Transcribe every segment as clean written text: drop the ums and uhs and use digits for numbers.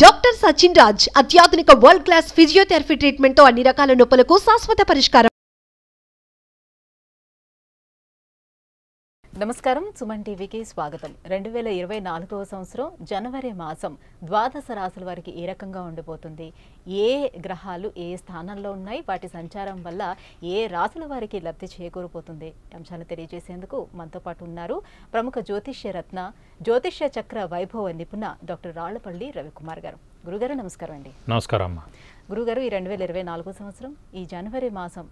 Doctor Sachin Raj అత్యాధునిక world class physiotherapy treatment తో అన్ని రకాల నొప్పులకు శాశ్వత పరిష్కారం. నమస్కారం, సుమన్ టీవీకి స్వాగతం. 2024వ సంవత్సరం జనవరి మాసం ద్వాదశ రాశుల వారికి ఏ రకంగా ఉండిపోతుంది, ఏ గ్రహాలు ఏ స్థానంలో ఉన్నాయి, వాటి సంచారం వల్ల ఏ రాశుల వారికి లబ్ధి చేకూరిపోతుంది అంశాలు తెలియజేసేందుకు మనతో పాటు ఉన్నారు ప్రముఖ జ్యోతిష్య రత్న జ్యోతిష్య చక్ర వైభవ నిపుణ డాక్టర్ రాళ్లపల్లి రవికుమార్ గారు. గురుగారు నమస్కారం అండి. నమస్కారం అమ్మా. గురుగారు, ఈ 2024 సంవత్సరం ఈ జనవరి మాసం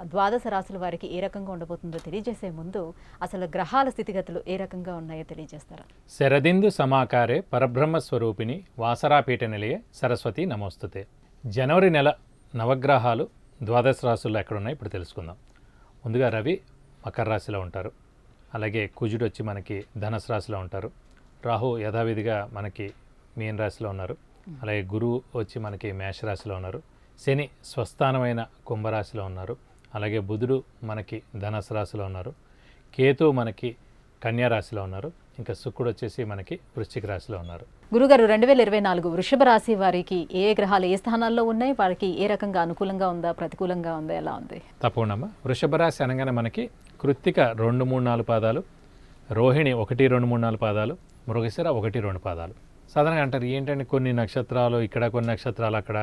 ద్వాదశ రాశుల వారికి ఏ రకంగా ఉండబోతుందో తెలియజేసే ముందు అసలు గ్రహాల స్థితిగతులు ఏ రకంగా ఉన్నాయో తెలియజేస్తారా? శరదిందు సమాకారే పరబ్రహ్మ స్వరూపిణి వాసరాపీఠ నిలయే సరస్వతి నమోస్తుతే. జనవరి నెల నవగ్రహాలు ద్వాదశ రాశుల్లో ఎక్కడున్నాయి ఇప్పుడు తెలుసుకుందాం. ముందుగా రవి మకర రాశిలో ఉంటారు, అలాగే కుజుడు వచ్చి మనకి ధనుసు రాశిలో ఉంటారు, రాహు యథావిధిగా మనకి మీన రాశిలో ఉన్నారు, అలాగే గురువు వచ్చి మనకి మేషరాశిలో ఉన్నారు, శని స్వస్థానమైన కుంభరాశిలో ఉన్నారు, అలాగే బుధుడు మనకి ధనుసు రాశిలో ఉన్నారు, కేతు మనకి కన్యా రాశిలో ఉన్నారు, ఇంకా శుక్రుడు వచ్చేసి మనకి వృశ్చిక రాశిలో ఉన్నారు. గురుగారు, 2024 వృషభ రాశి వారికి ఏ గ్రహాలు ఏ స్థానాల్లో ఉన్నాయి, వారికి ఏ రకంగా అనుకూలంగా ఉందా ప్రతికూలంగా ఉందా, ఎలా ఉంది? తప్పకుండా. వృషభ రాశి అనగానే మనకి కృత్తిక 2, 3, 4 పాదాలు, రోహిణి 1, 2, 3, 4 పాదాలు, మృగశిర 1, 2 పాదాలు. సాధారణంగా అంటారు ఏంటంటే కొన్ని నక్షత్రాలు ఇక్కడ, కొన్ని నక్షత్రాలు అక్కడ,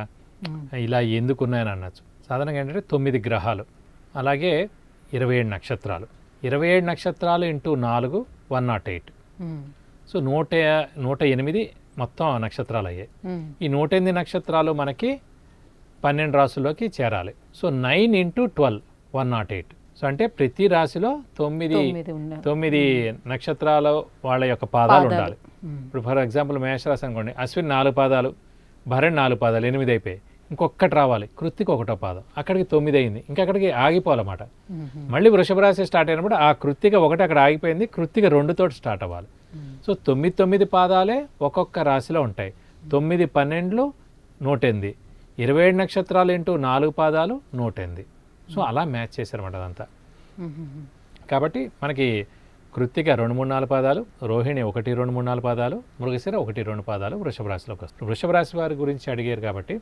ఇలా ఎందుకున్నాయని అనొచ్చు. సాధారణంగా ఏంటంటే 9 గ్రహాలు, అలాగే 27 నక్షత్రాలు. 27 నక్షత్రాలు ఇంటూ 4 108. సో 108 మొత్తం నక్షత్రాలు అయ్యాయి. ఈ 108 నక్షత్రాలు మనకి 12 రాశుల్లోకి చేరాలి. సో 9 × 12 108. సో అంటే ప్రతి రాశిలో 9 నక్షత్రాలు వాళ్ళ యొక్క పాదాలు ఉండాలి. ఇప్పుడు ఫర్ ఎగ్జాంపుల్ మేషరాశి అనుకోండి, అశ్విన్ 4 పాదాలు, భరణి 4 పాదాలు, 8 అయిపోయాయి. ఇంకొకటి రావాలి, కృత్తిక 1వ పాదం, అక్కడికి 9 అయింది, ఇంకక్కడికి ఆగిపోవాలన్నమాట. మళ్ళీ వృషభ రాశి స్టార్ట్ అయినప్పుడు ఆ కృత్తిక 1 అక్కడ ఆగిపోయింది, కృత్తిక 2 తోటి స్టార్ట్ అవ్వాలి. సో 9 పాదాలే ఒక్కొక్క రాశిలో ఉంటాయి. 9, 12 108, 27 నక్షత్రాలు ఇంటూ 4 పాదాలు 108. సో అలా మ్యాచ్ చేశారన్నమాట అదంతా. కాబట్టి మనకి కృత్తిక 2, 3, 4 పాదాలు, రోహిణి 1, 2, 3, 4 పాదాలు, మృగశిర 1, 2 పాదాలు వృషభ రాశిలోకి వస్తుంది. వృషభ రాశి వారి గురించి అడిగారు కాబట్టి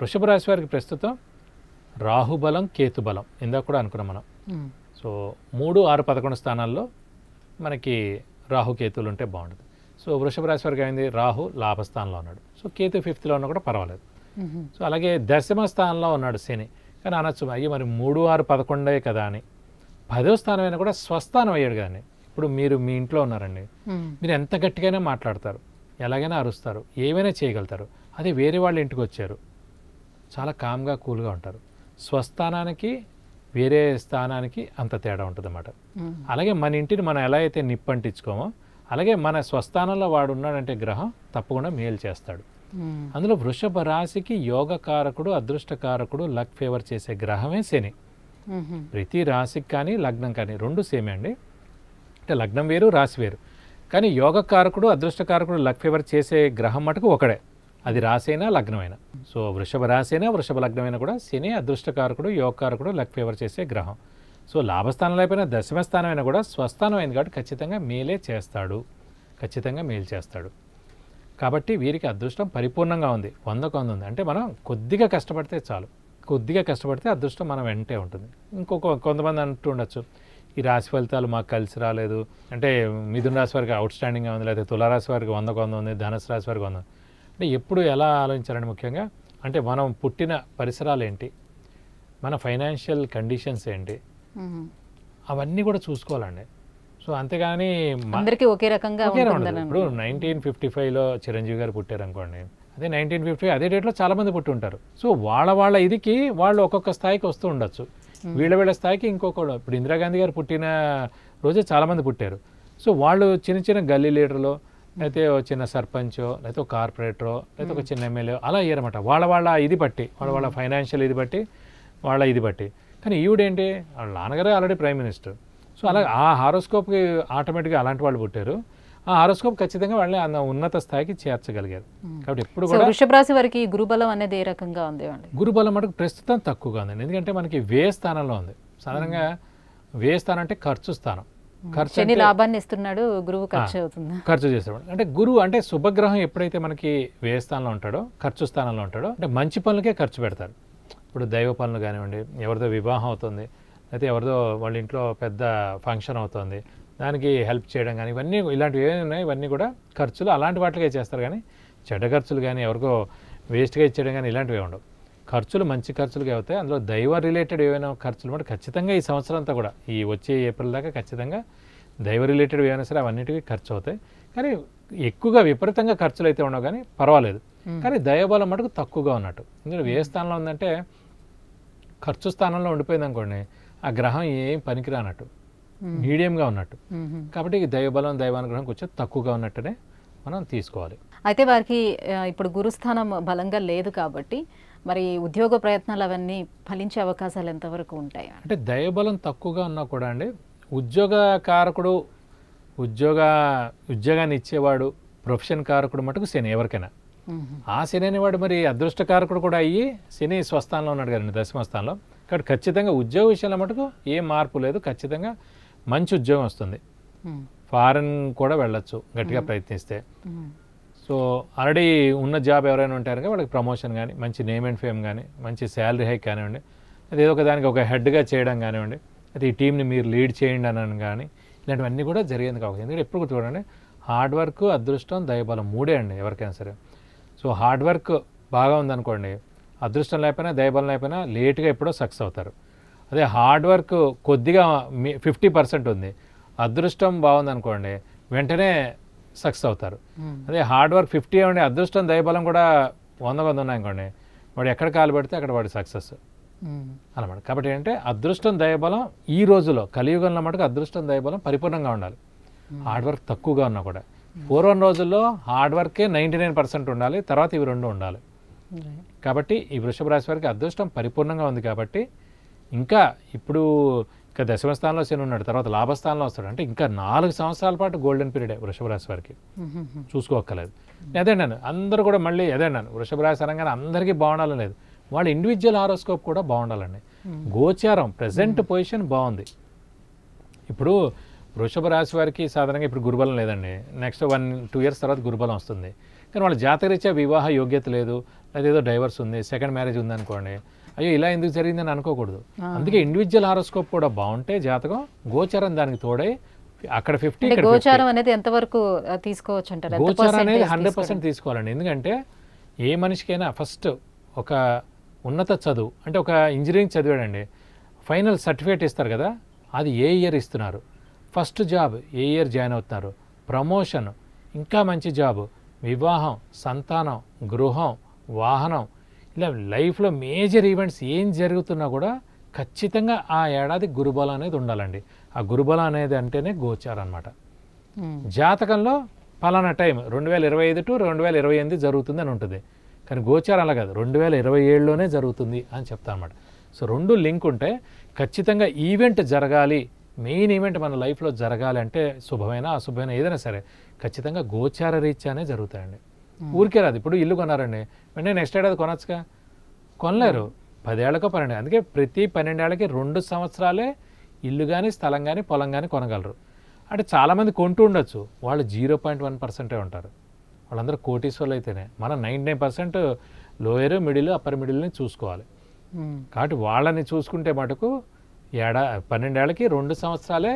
వృషభ రాశి వారికి ప్రస్తుతం రాహుబలం కేతుబలం ఇందాక కూడా అనుకున్నాం మనం. సో 3, 6, 11 స్థానాల్లో మనకి రాహుకేతులు ఉంటే బాగుంటుంది. సో వృషభ రాశి వారికి అయింది రాహు లాభస్థానంలో ఉన్నాడు, సో కేతు 5th ఉన్నా కూడా పర్వాలేదు. సో అలాగే దశమ స్థానంలో ఉన్నాడు శని. కానీ అనొచ్చు అయ్యో మరి 3, 6, 11 కదా అని. 10వ స్థానం అయినా కూడా స్వస్థానం అయ్యాడు కానీ. ఇప్పుడు మీరు మీ ఇంట్లో ఉన్నారండి, మీరు ఎంత గట్టిగానే మాట్లాడతారు, ఎలాగైనా అరుస్తారు, ఏమైనా చేయగలుగుతారు. అదే వేరే వాళ్ళ ఇంటికి వచ్చారు, చాలా కామ్గా కూల్గా ఉంటారు. స్వస్థానానికి వేరే స్థానానికి అంత తేడా ఉంటుంది అన్నమాట. అలాగే మన ఇంటిని మనం ఎలా అయితే నిప్పంటించుకోమో అలాగే మన స్వస్థానంలో వాడు ఉన్నాడంటే గ్రహం తప్పకుండా మేలు చేస్తాడు. అందులో వృషభ రాశికి యోగకారకుడు, అదృష్టకారకుడు, లక్ ఫేవర్ చేసే గ్రహమే శని. ప్రతి రాశికి కానీ లగ్నం కానీ 2 సేమే అండి. అంటే లగ్నం వేరు రాశి వేరు, కానీ యోగకారకుడు, అదృష్టకారకుడు, లక్ ఫేవర్ చేసే గ్రహం మటుకు ఒకడే, అది రాసైనా లగ్నమైనా. సో వృషభ రాశైనా వృషభ లగ్నమైనా కూడా శని అదృష్టకారకుడు, యోగకారకుడు, లక్ ఫేవర్ చేసే గ్రహం. సో లాభస్థానంలో అయిపోయినా దశమ స్థానం అయినా కూడా స్వస్థానం అయింది కాబట్టి ఖచ్చితంగా మేలే చేస్తాడు, ఖచ్చితంగా మేలు చేస్తాడు. కాబట్టి వీరికి అదృష్టం పరిపూర్ణంగా ఉంది, 100కు 100 ఉంది. అంటే మనం కొద్దిగా కష్టపడితే చాలు, కొద్దిగా కష్టపడితే అదృష్టం మనం వెంటే ఉంటుంది. కొంతమంది అంటూ ఉండొచ్చు ఈ రాశి ఫలితాలు మాకు కలిసి రాలేదు అంటే, మిథున రాశి వారికి అవుట్స్టాండింగ్గా ఉంది, లేకపోతే తులారాశి వారికి 100కు 100 ఉంది, ధనుసు రాశి వారికి 100. అంటే ఎప్పుడు ఎలా ఆలోచించాలండి ముఖ్యంగా అంటే మనం పుట్టిన పరిసరాలు ఏంటి, మన ఫైనాన్షియల్ కండిషన్స్ ఏంటి, అవన్నీ కూడా చూసుకోవాలండి. సో అంతేగాని అందరికీ ఒకే రకంగా ఇప్పుడు 1955లో చిరంజీవి గారు పుట్టారు అనుకోండి, అదే 1950 అదే డేట్లో చాలామంది పుట్టి ఉంటారు. సో వాళ్ళ ఇదికి వాళ్ళు ఒక్కొక్క స్థాయికి వస్తూ ఉండొచ్చు, వీళ్ళ స్థాయికి ఇంకొకడు. ఇప్పుడు ఇందిరాగాంధీ గారు పుట్టిన రోజే చాలామంది పుట్టారు. సో వాళ్ళు చిన్న గల్లీ లీడర్లో, లేకపోతే చిన్న సర్పంచో, లేకపోతే ఒక కార్పొరేటరో, లేకపోతే ఒక చిన్న ఎమ్మెల్యే అలా అయ్యారన్నమాట. వాళ్ళ ఇది బట్టి, వాళ్ళ ఫైనాన్షియల్ ఇది బట్టి, వాళ్ళ ఇది బట్టి. కానీ ఈవిడేంటి, వాళ్ళ నాన్నగారే ఆల్రెడీ ప్రైమ్ మినిస్టర్. సో అలా ఆ హారోస్కోప్కి ఆటోమేటిక్గా అలాంటి వాళ్ళు పుట్టారు. ఆ హారోస్కోప్ ఖచ్చితంగా వాళ్ళని ఆ ఉన్నత స్థాయికి చేర్చగలిగారు. కాబట్టి ఎప్పుడు కూడా వృషభ రాశి వారికి గురుబలం అనేది ఏ రకంగా ఉంది? గురుబలం మటుకు ప్రస్తుతం తక్కువగా ఉందండి, ఎందుకంటే మనకి వ్యయ స్థానంలో ఉంది. సాధారణంగా వ్యయ స్థానం అంటే ఖర్చు స్థానం. ఖర్చు శని అంటే లాభాన్ని ఇస్తున్నాడు, గురువు ఖర్చు అవుతుంది. ఖర్చు చేస్తాడు. అంటే గురువు అంటే శుభగ్రహం ఎప్పుడైతే మనకి వ్యయ స్థానంలో ఉంటాడో, ఖర్చు స్థానంలో ఉంటాడో, అంటే మంచి పనులకే ఖర్చు పెడతారు. ఇప్పుడు దైవ పనులు కానివ్వండి, ఎవరిదో వివాహం అవుతుంది, అయితే ఎవరిదో వాళ్ళ ఇంట్లో పెద్ద ఫంక్షన్ అవుతుంది, దానికి హెల్ప్ చేయడం కానీ, ఇవన్నీ ఇలాంటివి ఏమైనా ఉన్నాయి, ఇవన్నీ కూడా ఖర్చులు అలాంటి వాటికే చేస్తారు. కానీ చెడ్డ ఖర్చులు కానీ, ఎవరికో వేస్ట్గా ఇచ్చేయడం కానీ ఇలాంటివి ఉండవు. ఖర్చులు మంచి ఖర్చులుగా అవుతాయి. అందులో దైవ రిలేటెడ్ ఏమైనా ఖర్చులు అంటే ఖచ్చితంగా ఈ సంవత్సరం అంతా కూడా, ఈ వచ్చే ఏప్రిల్ దాకా ఖచ్చితంగా దైవ రిలేటెడ్ ఏమైనా సరే అవన్నిటికీ ఖర్చు అవుతాయి. కానీ ఎక్కువగా విపరీతంగా ఖర్చులు అయితే ఉండవు, కానీ పర్వాలేదు. కానీ దైవబలం మటుకు తక్కువగా ఉన్నట్టు. ఎందుకంటే ఏ స్థానంలో ఉందంటే ఖర్చు స్థానంలో ఉండిపోయింది అనుకోండి, ఆ గ్రహం ఏం పనికిరానట్టు, మీడియంగా ఉన్నట్టు. కాబట్టి ఈ దైవబలం దైవానుగ్రహం కొంచెం తక్కువగా ఉన్నట్టునే మనం తీసుకోవాలి. అయితే వారికి ఇప్పుడు గురుస్థానం బలంగా లేదు కాబట్టి మరి ఉద్యోగ ప్రయత్నాలు అవన్నీ ఫలించే అవకాశాలు ఎంతవరకు ఉంటాయి? అంటే దైవబలం తక్కువగా ఉన్నా కూడా అండి, ఉద్యోగకారకుడు, ఉద్యోగాన్ని ఇచ్చేవాడు, ప్రొఫెషన్ కారకుడు మటుకు శని ఎవరికైనా. ఆ శని అనేవాడు మరి అదృష్టకారకుడు కూడా అయ్యి శని స్వస్థానంలో ఉన్నాడు కదండి, దశమ స్థానంలో. కాబట్టి ఖచ్చితంగా ఉద్యోగ విషయంలో మటుకు ఏం మార్పు లేదు, ఖచ్చితంగా మంచి ఉద్యోగం వస్తుంది. ఫారెన్ కూడా వెళ్ళొచ్చు గట్టిగా ప్రయత్నిస్తే. సో ఆల్రెడీ ఉన్న జాబ్ ఎవరైనా ఉంటారు కదా, వాళ్ళకి ప్రమోషన్ కానీ, మంచి నేమ్ అండ్ ఫేమ్ కానీ, మంచి శాలరీ హైక్ కానివ్వండి, అది ఏదో ఒక దానికి ఒక హెడ్గా చేయడం కానివ్వండి, అది ఈ టీంని మీరు లీడ్ చేయండి అని కానీ, ఇలాంటివన్నీ కూడా జరిగేందుకు అవకాశం. ఎందుకంటే ఎప్పుడు చూడండి, హార్డ్ వర్క్, అదృష్టం, దైవబలం మూడే అండి ఎవరికైనా సరే. సో హార్డ్ వర్క్ బాగా ఉందనుకోండి, అదృష్టం లేకపోయినా దైవబలం లేకపోయినా లేట్గా ఎప్పుడో సక్సెస్ అవుతారు. అదే హార్డ్ వర్క్ కొద్దిగా 50% ఉంది, అదృష్టం బాగుందనుకోండి వెంటనే సక్సెస్ అవుతారు. అదే హార్డ్ వర్క్ 50 ఉండి అదృష్టం దైవబలం కూడా 100 ఉన్నాయనుకోండి, వాడు ఎక్కడ కాలు పెడితే అక్కడ వాడి సక్సెస్ అన్నమాట. కాబట్టి ఏంటంటే అదృష్టం దైవబలం ఈ రోజులో కలియుగంలో మటుకు అదృష్టం దైవబలం పరిపూర్ణంగా ఉండాలి, హార్డ్ వర్క్ తక్కువగా ఉన్నా కూడా. పూర్వం రోజుల్లో హార్డ్ వర్కే 99% ఉండాలి, తర్వాత ఇవి రెండు ఉండాలి. కాబట్టి ఈ వృషభ రాశి వారికి అదృష్టం పరిపూర్ణంగా ఉంది. కాబట్టి ఇంకా ఇప్పుడు ఇంకా దశమ స్థానంలో శని ఉన్నాడు, తర్వాత లాభస్థానంలో వస్తాడు. అంటే ఇంకా 4 సంవత్సరాల పాటు గోల్డెన్ పీరియడే వృషభ రాశి వారికి, చూసుకోక్కర్లేదు. అదేంటాను అందరూ కూడా మళ్ళీ అదేంటాను వృషభ రాశి అనగానే అందరికీ బాగుండాలని లేదు, వాళ్ళ ఇండివిజువల్ హారోస్కోప్ కూడా బాగుండాలండి. గోచారం ప్రజెంట్ పొజిషన్ బాగుంది. ఇప్పుడు వృషభ రాశి వారికి సాధారణంగా ఇప్పుడు గురుబలం లేదండి, నెక్స్ట్ 1-2 ఇయర్స్ తర్వాత గురుబలం వస్తుంది. కానీ వాళ్ళ జాతకరీత్యా వివాహ యోగ్యత లేదు, లేదా ఏదో డైవర్స్ ఉంది, సెకండ్ మ్యారేజ్ ఉందనుకోండి, అయ్యో ఇలా ఎందుకు జరిగిందని అనుకోకూడదు. అందుకే ఇండివిజువల్ హారోస్కోప్ కూడా బాగుంటే జాతకం, గోచారం దానికి తోడై అక్కడ 50, గోచారం అనేది ఎంతవరకు తీసుకోవచ్చు అంటారు? గోచారం అనేది 100% తీసుకోవాలండి. ఎందుకంటే ఏ మనిషికైనా ఫస్ట్ ఒక ఉన్నత చదువు అంటే ఒక ఇంజనీరింగ్ చదివాడండి, ఫైనల్ సర్టిఫికేట్ ఇస్తారు కదా, అది ఏ ఇయర్ ఇస్తున్నారు, ఫస్ట్ జాబ్ ఏ ఇయర్ జాయిన్ అవుతున్నారు, ప్రమోషన్, ఇంకా మంచి జాబు, వివాహం, సంతానం, గృహం, వాహనం, ఇలా లైఫ్లో మేజర్ ఈవెంట్స్ ఏం జరుగుతున్నా కూడా ఖచ్చితంగా ఆ ఏడాది గురుబలం అనేది ఉండాలండి. ఆ గురుబలం అనేది అంటేనే గోచారం అనమాట. జాతకంలో పలానా టైం 2025 to 2028 జరుగుతుంది అని ఉంటుంది, కానీ గోచారం అలా కాదు, 2027లోనే జరుగుతుంది అని చెప్తా అనమాట. సో రెండు లింక్ ఉంటే ఖచ్చితంగా ఈవెంట్ జరగాలి, మెయిన్ ఈవెంట్ మన లైఫ్లో జరగాలి అంటే శుభమైన అశుభమైన ఏదైనా సరే ఖచ్చితంగా గోచార రీత్యానే జరుగుతాయండి. ఊరికే రాదు. ఇప్పుడు ఇల్లు కొన్నారండి, వెంటనే నెక్స్ట్ ఏడాది కొనొచ్చుగా, కొనలేరు, 10 ఏళ్ళకో 12. అందుకే ప్రతి 12 ఏళ్ళకి 2 సంవత్సరాలే ఇల్లు కానీ స్థలం కానీ పొలం కానీ కొనగలరు. అంటే చాలామంది కొంటూ ఉండొచ్చు, వాళ్ళు 0.1% ఉంటారు, వాళ్ళందరూ కోటీశ్వర్లు అయితేనే. మనం 99% లోయర్ మిడిల్ అప్పర్ మిడిల్ని చూసుకోవాలి. కాబట్టి వాళ్ళని చూసుకుంటే మటుకు 12 ఏళ్ళకి 2 సంవత్సరాలే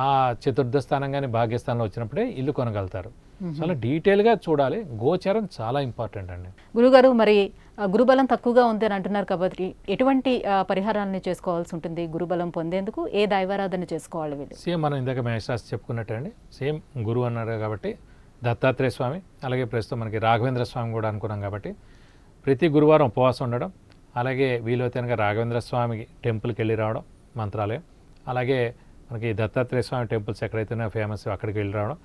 ఆ చతుర్థ స్థానం కానీ భాగ్యస్థానంలో వచ్చినప్పుడే ఇల్లు కొనగలుగుతారు. చాలా డీటెయిల్గా చూడాలి, గోచారం చాలా ఇంపార్టెంట్ అండి. గురుగారు, మరి గురుబలం తక్కువగా ఉంది అని అంటున్నారు కాబట్టి ఎటువంటి పరిహారాన్ని చేసుకోవాల్సి ఉంటుంది గురుబలం పొందేందుకు? ఏ దైవారాధన చేసుకోవాలి వీళ్ళు? సేమ్ మనం ఇందాక మేషరాశి చెప్పుకున్నట్టే అండి, సేమ్ గురువు అన్నారు కాబట్టి దత్తాత్రేయ స్వామి, అలాగే ప్రస్తుతం మనకి రాఘవేంద్ర స్వామి కూడా అనుకున్నాం కాబట్టి ప్రతి గురువారం ఉపవాసం ఉండడం, అలాగే వీలైతే కనుక రాఘవేంద్ర స్వామి టెంపుల్కి వెళ్ళి రావడం మంత్రాలయం, అలాగే మనకి దత్తాత్రేయ స్వామి టెంపుల్స్ ఎక్కడైతే ఫేమస్ అక్కడికి వెళ్ళి రావడం,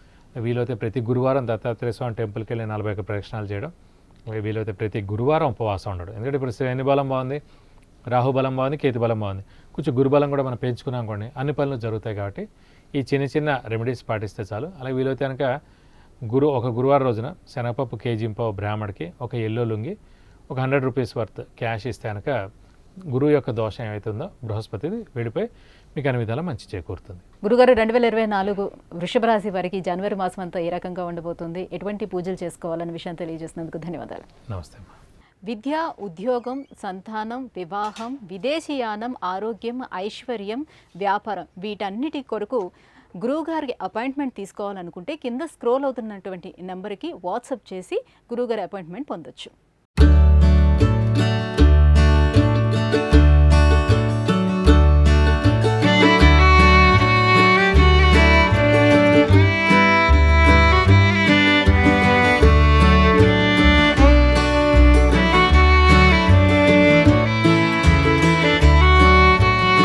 వీలైతే ప్రతి గురువారం దత్తాత్రేయ స్వామి టెంపుల్కి వెళ్ళి 41 ప్రదక్షిణాలు చేయడం, వీలైతే ప్రతి గురువారం ఉపవాసం ఉండడం. ఎందుకంటే ఇప్పుడు శని బలం బాగుంది, రాహుబలం బాగుంది, కేతు బలం బాగుంది, కొంచెం గురుబలం కూడా మనం పెంచుకున్నాం అనుకోండి, అన్ని పనులు జరుగుతాయి. కాబట్టి ఈ చిన్న చిన్న రెమెడీస్ పాటిస్తే చాలు. అలాగే వీలైతే కనుక ఒక గురువారం రోజున శనగపప్పు కేజీంపావు బ్రాహ్మడికి, ఒక ఎల్లో లుంగి, ఒక 100 రూపీస్ వర్త్ క్యాష్ ఇస్తే కనుక గురువు యొక్క దోషం ఏమవుతుందో బృహస్పతిది విడిపోయి మీకు అన్ని విధాలా మంచి చేకూరుతుంది. గురుగారు 2024 వృషభ రాశి వారికి జనవరి మాసం అంతా ఏ రకంగా ఉండబోతుంది, ఎటువంటి పూజలు చేసుకోవాలనే విషయం తెలియజేసినందుకు ధన్యవాదాలు. నమస్తే అమ్మా. విద్య, ఉద్యోగం, సంతానం, వివాహం, విదేశీయానం, ఆరోగ్యం, ఐశ్వర్యం, వ్యాపారం వీటన్నిటి కొరకు గురువుగారికి అపాయింట్మెంట్ తీసుకోవాలనుకుంటే కింద స్క్రోల్ అవుతున్నటువంటి నెంబర్కి వాట్సాప్ చేసి గురువుగారి అపాయింట్మెంట్ పొందొచ్చు.